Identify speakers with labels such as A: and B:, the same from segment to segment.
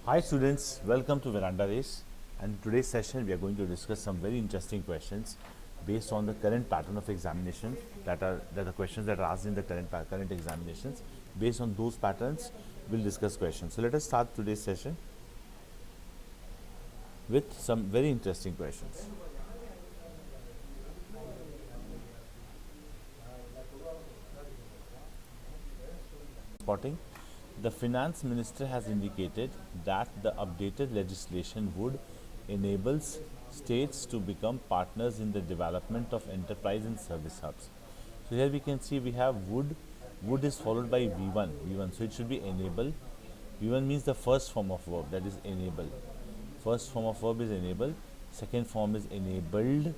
A: Hi students, welcome to VerandaRace, and in today's session we are going to discuss some very interesting questions based on the current pattern of examination that are questions that are asked in the current examinations. Based on those patterns, we'll discuss questions. So let us start today's session with some very interesting questions. Spotting. The finance minister has indicated that the updated legislation would enable states to become partners in the development of enterprise and service hubs. So here we can see we have would. Would is followed by V1. V1. So it should be enable. V1 means the first form of verb, that is enable. First form of verb is enable. Second form is enabled.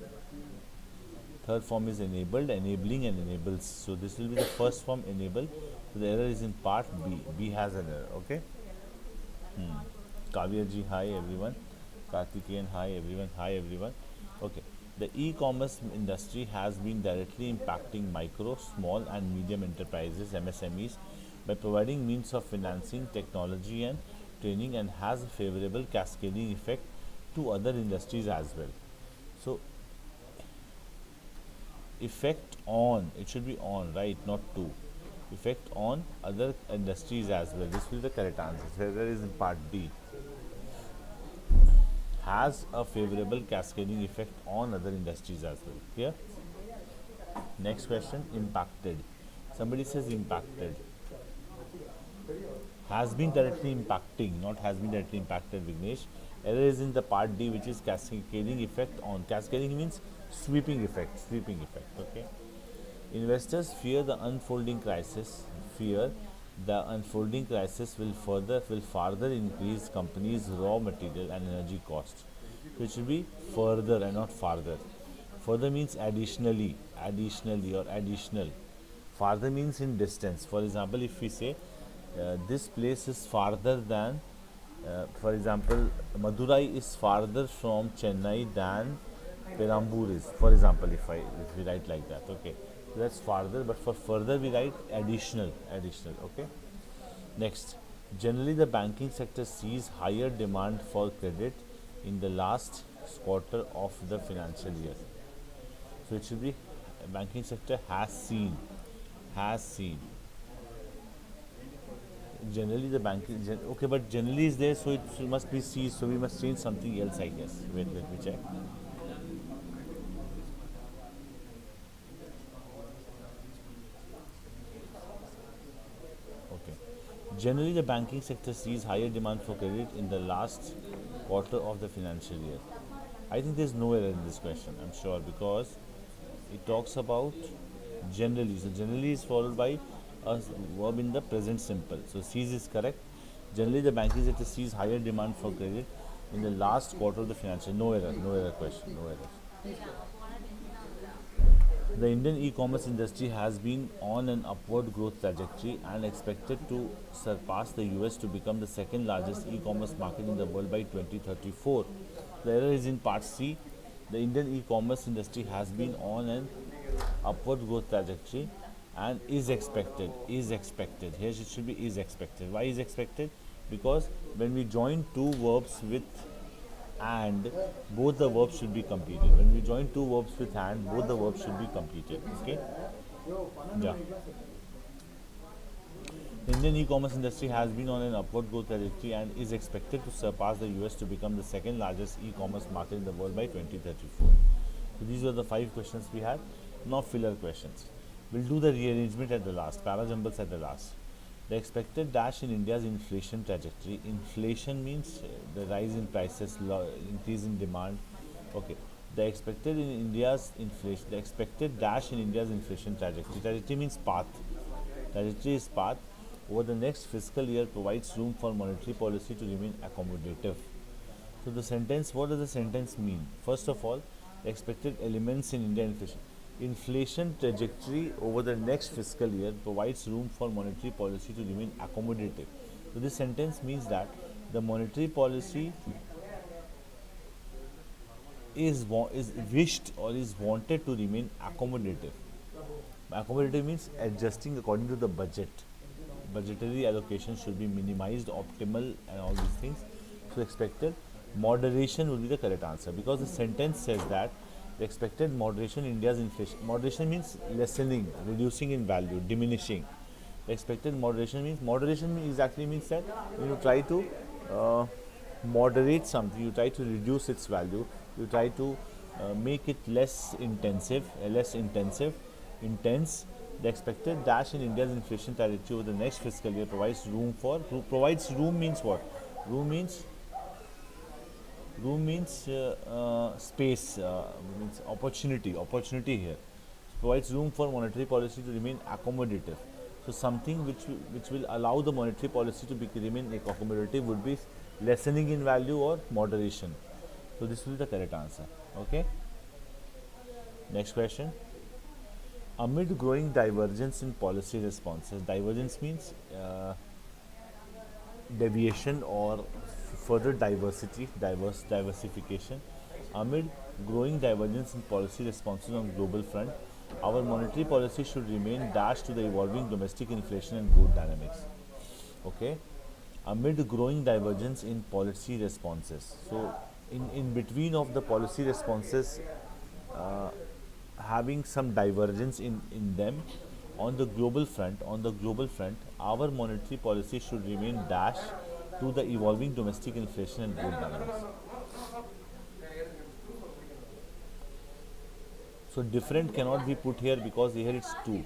A: Third form is enabled, enabling, and enables. So this will be the first form, enable. So the error is in part B. B has an error. Okay. Kavya ji, hi everyone. Kartikeyan, hi everyone. Hi everyone. Okay. The e-commerce industry has been directly impacting micro, small, and medium enterprises (MSMEs) by providing means of financing, technology, and training, and has a favorable cascading effect to other industries as well. So effect on, it should be on, right, not to. Effect on other industries as well. This will be the correct answer. So there is in part B. Has a favorable cascading effect on other industries as well. Clear? Next question, impacted. Somebody says impacted. Has been directly impacting, not has been directly impacted, Vignesh. Error is in the part D, which is cascading effect on. Cascading means sweeping effect, okay. Investors fear the unfolding crisis. Fear the unfolding crisis will further increase companies' raw material and energy costs. So it should be further and not farther. Further means additionally or additional. Farther means in distance. For example, if we say this place is farther than, for example, Madurai is farther from Chennai than Perambur is. For example, if we write like that, okay. So that's farther, but for further we write additional, okay. Next, generally the banking sector sees higher demand for credit in the last quarter of the financial year. So it should be banking sector has seen. Generally the banking, okay, but generally is there, so it must be sees. So we must change something else, I guess. Wait, let me check. Okay. Generally, the banking sector sees higher demand for credit in the last quarter of the financial year. I think there's no error in this question, I'm sure, because it talks about generally. So, generally is followed by a verb in the present simple. So, sees is correct. Generally, the banking sector sees higher demand for credit in the last quarter of the financial. No error question, no error. The Indian e-commerce industry has been on an upward growth trajectory and expected to surpass the US to become the second largest e-commerce market in the world by 2034. The error is in part C. The Indian e-commerce industry has been on an upward growth trajectory and is expected. Here it should be is expected. Why is expected? Because when we join two verbs with and, both the verbs should be completed. When we join two verbs with and, both the verbs should be completed. Okay? Yeah. The Indian e-commerce industry has been on an upward growth trajectory and is expected to surpass the US to become the second largest e-commerce market in the world by 2034. So these were the 5 questions we had. Now filler questions. We'll do the rearrangement at the last, parajumbles at the last. The expected dash in India's inflation trajectory. Inflation means the rise in prices, increase in demand. Okay. The expected in India's inflation. The expected dash in India's inflation trajectory. Trajectory means path. Trajectory is path over the next fiscal year provides room for monetary policy to remain accommodative. So the sentence. What does the sentence mean? First of all, the expected elements in India inflation. Inflation trajectory over the next fiscal year provides room for monetary policy to remain accommodative. So this sentence means that the monetary policy is wished or is wanted to remain accommodative. Accommodative means adjusting according to the budget. Budgetary allocation should be minimized, optimal, and all these things. So expected moderation would be the correct answer, because the sentence says that the expected moderation in India's inflation. Moderation means lessening, reducing in value, diminishing. The expected moderation exactly means that you try to uh, moderate something, you try to reduce its value, you try to make it intense. The expected dash in India's inflation trajectory over the next fiscal year provides room means what? Room means space, means opportunity here. Provides room for monetary policy to remain accommodative. So something which will allow the monetary policy to remain accommodative would be lessening in value or moderation. So this will be the correct answer. Okay. Next question. Amid growing divergence in policy responses, divergence means deviation or further diversification. Amid growing divergence in policy responses on global front, our monetary policy should remain dashed to the evolving domestic inflation and growth dynamics. Okay. Amid growing divergence in policy responses. So, in between of the policy responses, uh, having some divergence in them, on the global front, our monetary policy should remain dashed to the evolving domestic inflation and growth dynamics. So different cannot be put here because here it's two.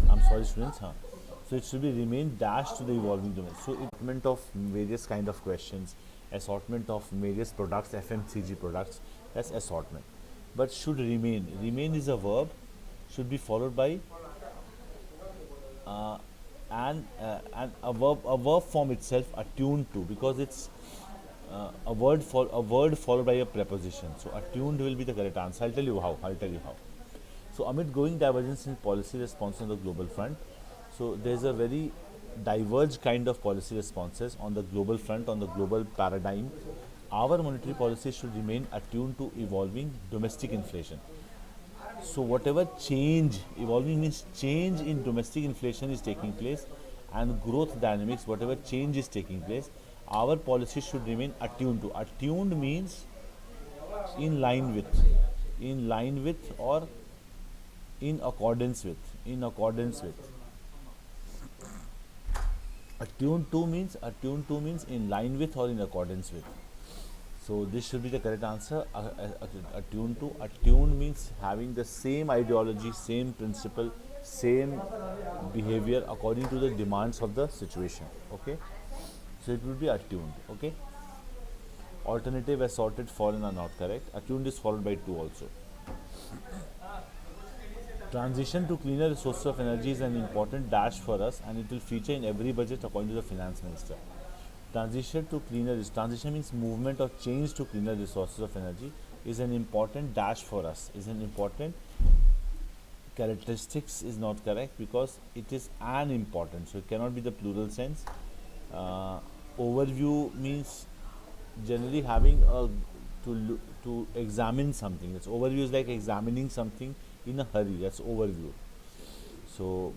A: I'm sorry, students. Huh? So it should be remain dashed to the evolving domain. So assortment of various kind of questions, assortment of various products, FMCG products. That's assortment. But should remain. Remain is a verb. Should be followed by and a verb form itself attuned to, because it's a word followed by a preposition. So attuned will be the correct answer. I'll tell you how. So amid growing divergence in policy response on the global front, so there's a very diverged kind of policy responses on the global front, on the global paradigm. Our monetary policy should remain attuned to evolving domestic inflation. So whatever change, evolving means change in domestic inflation is taking place, and growth dynamics, whatever change is taking place, our policy should remain attuned to. Attuned means in line with or in accordance with. Attuned to means in line with or in accordance with. So this should be the correct answer. Attuned to. Attuned means having the same ideology, same principle, same behavior according to the demands of the situation. Okay. So it will be attuned. Okay. Alternative, assorted, foreign are not correct. Attuned is followed by two also. Transition to cleaner sources of energy is an important dash for us, and it will feature in every budget according to the finance minister. Transition means movement or change to cleaner resources of energy is an important dash for us, is an important characteristics is not correct because it is an important, so it cannot be the plural sense. Overview means generally having a to examine something. That's overview is like examining something in a hurry. That's overview. So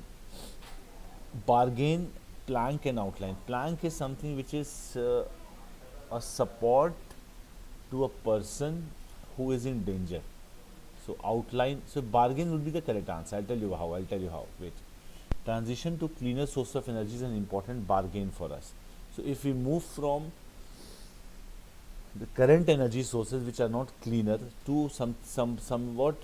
A: bargain, plank and outline. Plank is something which is a support to a person who is in danger. So outline, so bargain would be the correct answer. I'll tell you how. Wait. Transition to cleaner source of energy is an important bargain for us. So if we move from the current energy sources which are not cleaner to somewhat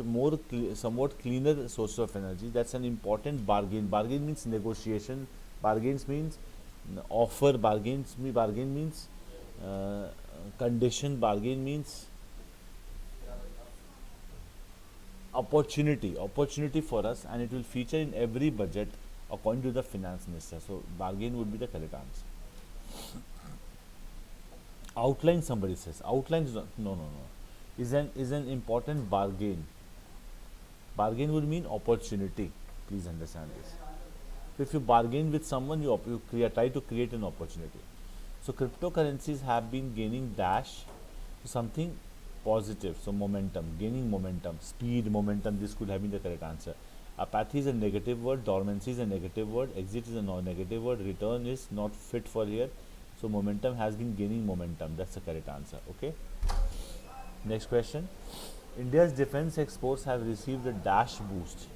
A: cleaner source of energy, that's an important bargain. Bargain means negotiation. Bargains means offer. Bargain means condition. Bargain means opportunity for us, and it will feature in every budget according to the finance minister. So bargain would be the correct answer. Outline, somebody says. Outline is not, no. Is an important bargain. Bargain would mean opportunity. Please understand this. So if you bargain with someone, you try to create an opportunity. So cryptocurrencies have been gaining dash to something positive. So momentum, gaining momentum, speed, momentum. This could have been the correct answer. Apathy is a negative word, dormancy is a negative word, exit is a negative word, return is not fit for here. So momentum has been gaining momentum. That's the correct answer. Okay. Next question. India's defense exports have received a dash boost.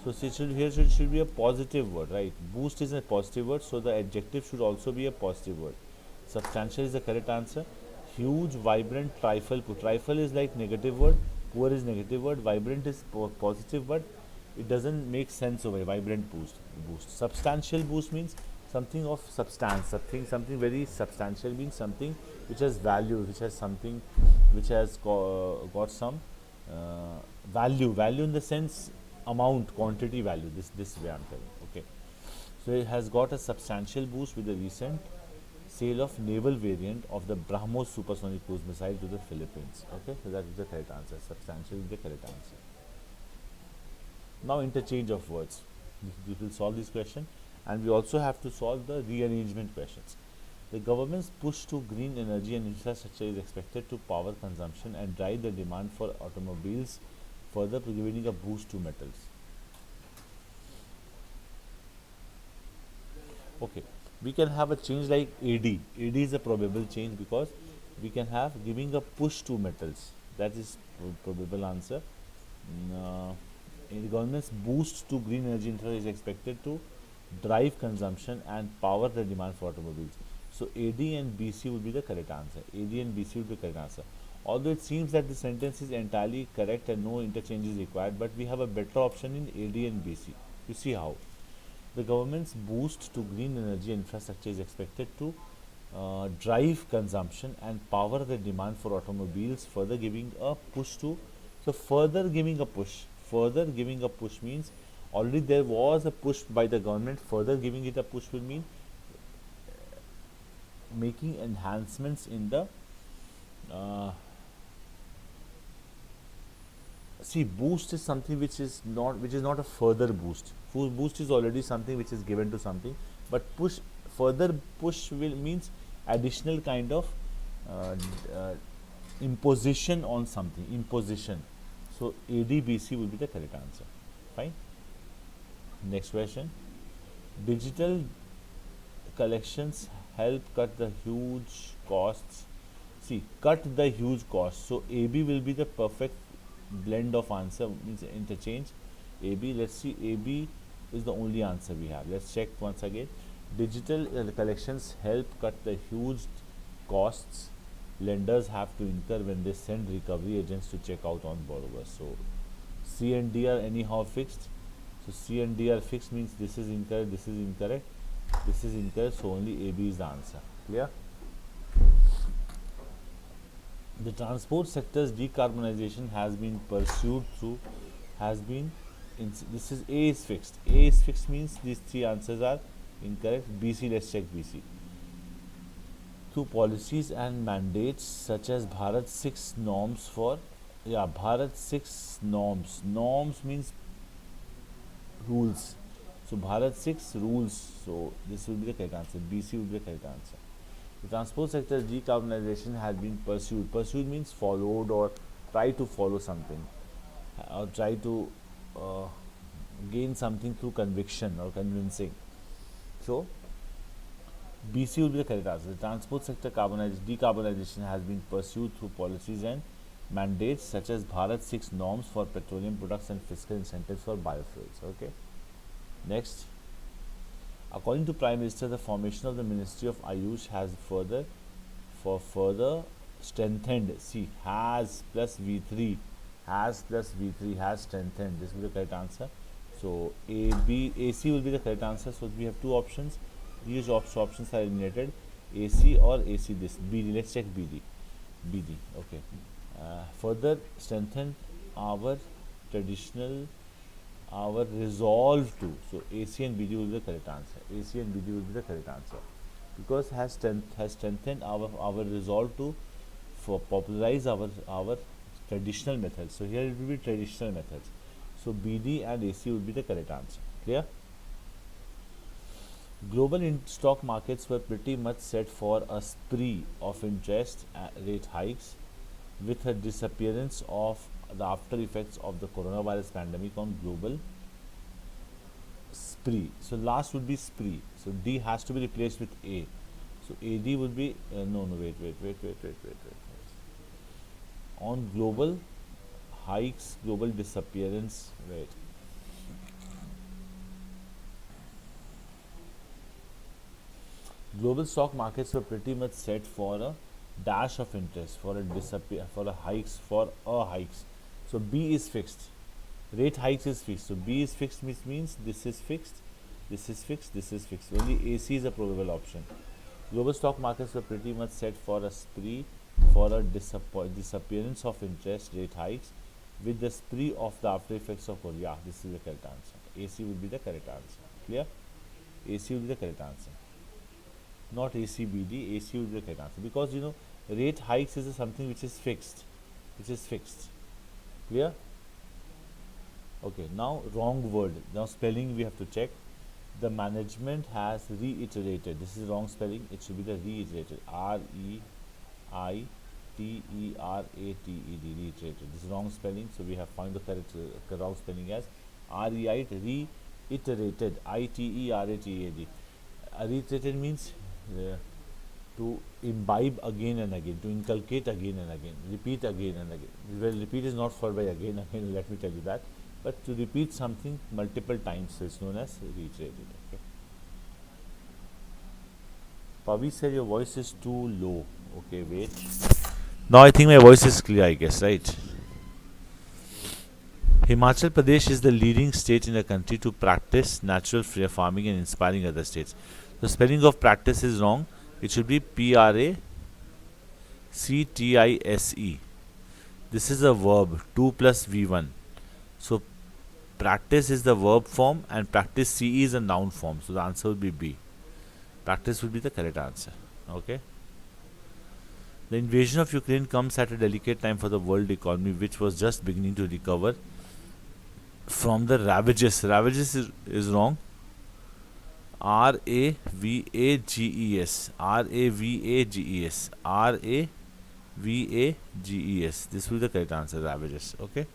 A: So here should be a positive word, right? Boost is a positive word, so the adjective should also be a positive word. Substantial is the correct answer. Huge, vibrant, trifle. Trifle is like negative word. Poor is negative word. Vibrant is positive, but it doesn't make sense over here. Vibrant boost. Substantial boost means something of substance. Something very substantial means something which has value, which has something, which has got some value. Value in the sense amount, quantity value. This way I'm telling. Okay. So it has got a substantial boost with the recent sale of naval variant of the BrahMos supersonic cruise missile to the Philippines. Okay, so that is the correct answer. Substantial is the correct answer. Now interchange of words. We will solve this question, and we also have to solve the rearrangement questions. The government's push to green energy and infrastructure is expected to power consumption and drive the demand for automobiles, further giving a boost to metals. Okay, we can have a change like AD. AD is a probable change because we can have giving a push to metals. That is probable answer. The government's boost to green energy infrastructure is expected to drive consumption and power the demand for automobiles. So AD and BC would be the correct answer. AD and BC would be the correct answer. Although it seems that the sentence is entirely correct and no interchange is required, but we have a better option in AD and BC. You see how. The government's boost to green energy infrastructure is expected to drive consumption and power the demand for automobiles, further giving a push to. So further giving a push. Further giving a push means already there was a push by the government. Further giving it a push will mean making enhancements in the see, boost is something which is not a further boost. Boost is already something which is given to something, but further push will means additional kind of imposition on something. Imposition. So ADBC will be the correct answer. Fine. Next question. Digital collections help cut the huge costs. See, cut the huge costs. So AB will be the perfect blend of answer, means interchange. AB, let's see, AB is the only answer we have. Let's check once again. Digital collections help cut the huge costs lenders have to incur when they send recovery agents to check out on borrowers. So C and D are anyhow fixed. So C and D are fixed means this is incorrect, this is incorrect, this is incorrect. So only AB is the answer. Clear? The transport sector's decarbonization has been pursued through, this is A is fixed. A is fixed means these three answers are incorrect. BC, let's check BC. Through policies and mandates such as Bharat 6 norms for, Bharat 6 norms. Norms means rules. So Bharat 6 rules. So this will be the correct answer. BC will be the correct answer. The transport sector's decarbonization has been pursued. Pursued means followed or try to follow something, or try to gain something through conviction or convincing. So BC will be the correct answer. The transport sector decarbonization has been pursued through policies and mandates such as Bharat 6 norms for petroleum products and fiscal incentives for biofuels. Okay. Next. According to Prime Minister, the formation of the Ministry of Ayush has further strengthened. See, has plus V3, has strengthened. This will be the correct answer. So AC will be the correct answer. So we have two options. These options are eliminated. AC or AC this. BD. Let's check BD. Okay. Further strengthen our resolve to. So AC and BD will be the correct answer. AC and BD will be the correct answer, because has strengthened our resolve to popularize our traditional methods. So here it will be traditional methods. So BD and AC will be the correct answer. Clear? Global stock markets were pretty much set for a spree of interest rate hikes with the disappearance of the after effects of the coronavirus pandemic on global spree. So last would be spree. So D has to be replaced with A. So AD would be wait. On global hikes, global disappearance. Wait. Global stock markets were pretty much set for a dash of interest, for a hikes. So B is fixed. Rate hikes is fixed. So B is fixed, which means this is fixed, this is fixed, this is fixed. Only AC is a probable option. Global stock markets were pretty much set for a spree, for a disappearance of interest rate hikes, with the spree of the after effects of Korea. This is the correct answer. AC would be the correct answer. Clear? AC would be the correct answer. Not ACBD, AC would be the correct answer. Because rate hikes is something which is fixed. Clear? Okay, now wrong word. Now spelling we have to check. The management has reiterated. This is wrong spelling. It should be the reiterated. REITERATED. Reiterated. This is wrong spelling. So we have found the correct wrong spelling as reiterated. ITERATED. Reiterated means to imbibe again and again, to inculcate again and again, repeat again and again. Well, repeat is not followed by again, let me tell you that. But to repeat something multiple times, so it's known as reiterated. Okay. Pavi said your voice is too low. Okay, wait. Now I think my voice is clear, I guess, right? Himachal Pradesh is the leading state in the country to practice natural farming and inspiring other states. The spelling of practice is wrong. It should be PRACTISE. This is a verb, 2 plus V1. So practice is the verb form and practice CE is a noun form. So the answer would be B. Practice would be the correct answer. Okay. The invasion of Ukraine comes at a delicate time for the world economy, which was just beginning to recover from the ravages. Ravages is wrong. RAVAGES. RAVAGES. RAVAGES. This will be the correct answer. Ravages. Okay.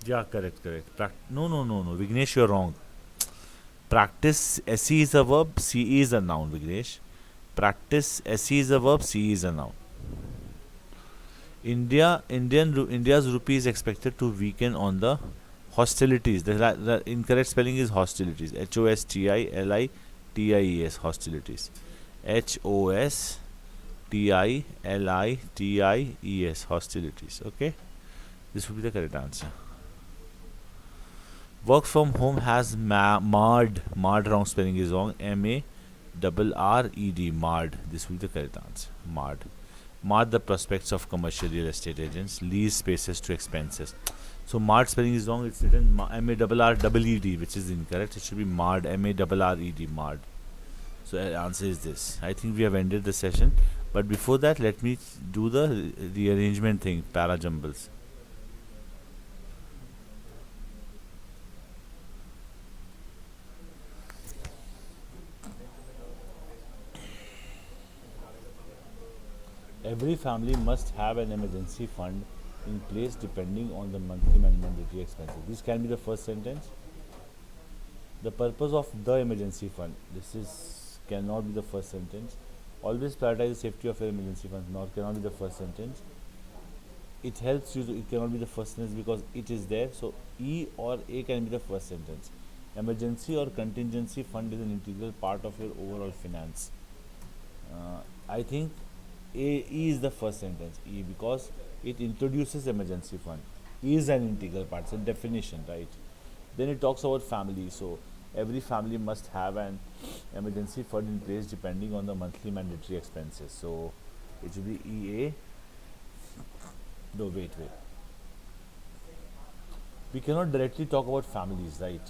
A: Yeah, correct. No. Vignesh, you're wrong. Practice SE is a verb, CE is a noun, Vignesh. Practice SE is a verb, CE is a noun. India's rupee is expected to weaken on the hostilities. The incorrect spelling is hostilities. HOSTILITIES. Hostilities. HOSTILITIES. Hostilities. Okay. This would be the correct answer. Work from home has marred. Wrong spelling is wrong. MARRED. Marred. This will be the correct answer. Marred the prospects of commercial real estate agents. Lease spaces to expenses. So marred spelling is wrong. It's written MARRED, which is incorrect. It should be marred. MARRED. Marred. So the answer is this. I think we have ended the session. But before that, let me do the rearrangement thing. Para jumbles. Every family must have an emergency fund in place depending on the monthly mandatory expenses. This can be the first sentence. The purpose of the emergency fund. Cannot be the first sentence. Always prioritize the safety of your emergency fund. Cannot be the first sentence. It helps you. It cannot be the first sentence because it is there. So E or A can be the first sentence. Emergency or contingency fund is an integral part of your overall finance. I think E is the first sentence. E, because it introduces emergency fund. E is an integral part. It's a definition, right? Then it talks about family. So every family must have an emergency fund in place depending on the monthly mandatory expenses. So it should be EA. No, wait. We cannot directly talk about families, right?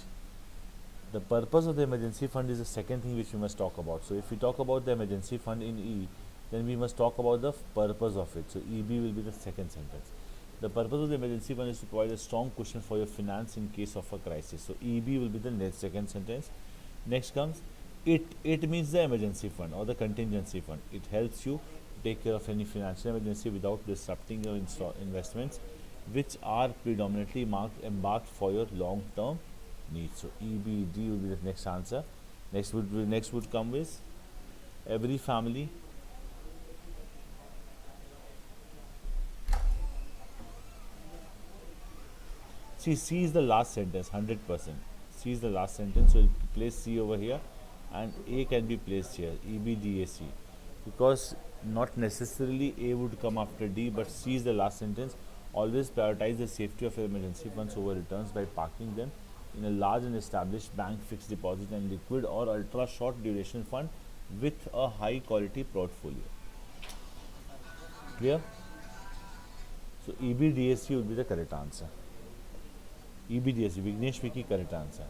A: The purpose of the emergency fund is the second thing which we must talk about. So if we talk about the emergency fund in E, then we must talk about the purpose of it. So EB will be the second sentence. The purpose of the emergency fund is to provide a strong cushion for your finance in case of a crisis. So EB will be the second sentence. Next comes it. It means the emergency fund or the contingency fund. It helps you take care of any financial emergency without disrupting your investments, which are predominantly embarked for your long-term needs. So EBD will be the next answer. Next would come with every family. See, C is the last sentence, 100%. C is the last sentence, so we'll place C over here, and A can be placed here, EBDAC, because not necessarily A would come after D, but C is the last sentence. Always prioritize the safety of your emergency funds over returns by parking them in a large and established bank fixed deposit and liquid or ultra short duration fund with a high quality portfolio. Clear? So EBDAC would be the correct answer. EBDAC, Vignesh Vicky, correct answer.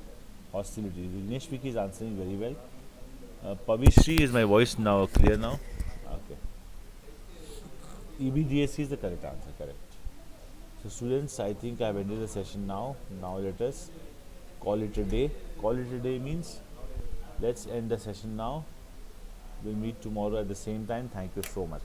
A: Hostility. Vignesh Vicky is answering very well. Pavishri, is my voice now clear now? Okay. EBDAC is the correct answer, correct. So students, I think I have ended the session now. Now let us call it a day. Call it a day means let's end the session now. We'll meet tomorrow at the same time. Thank you so much.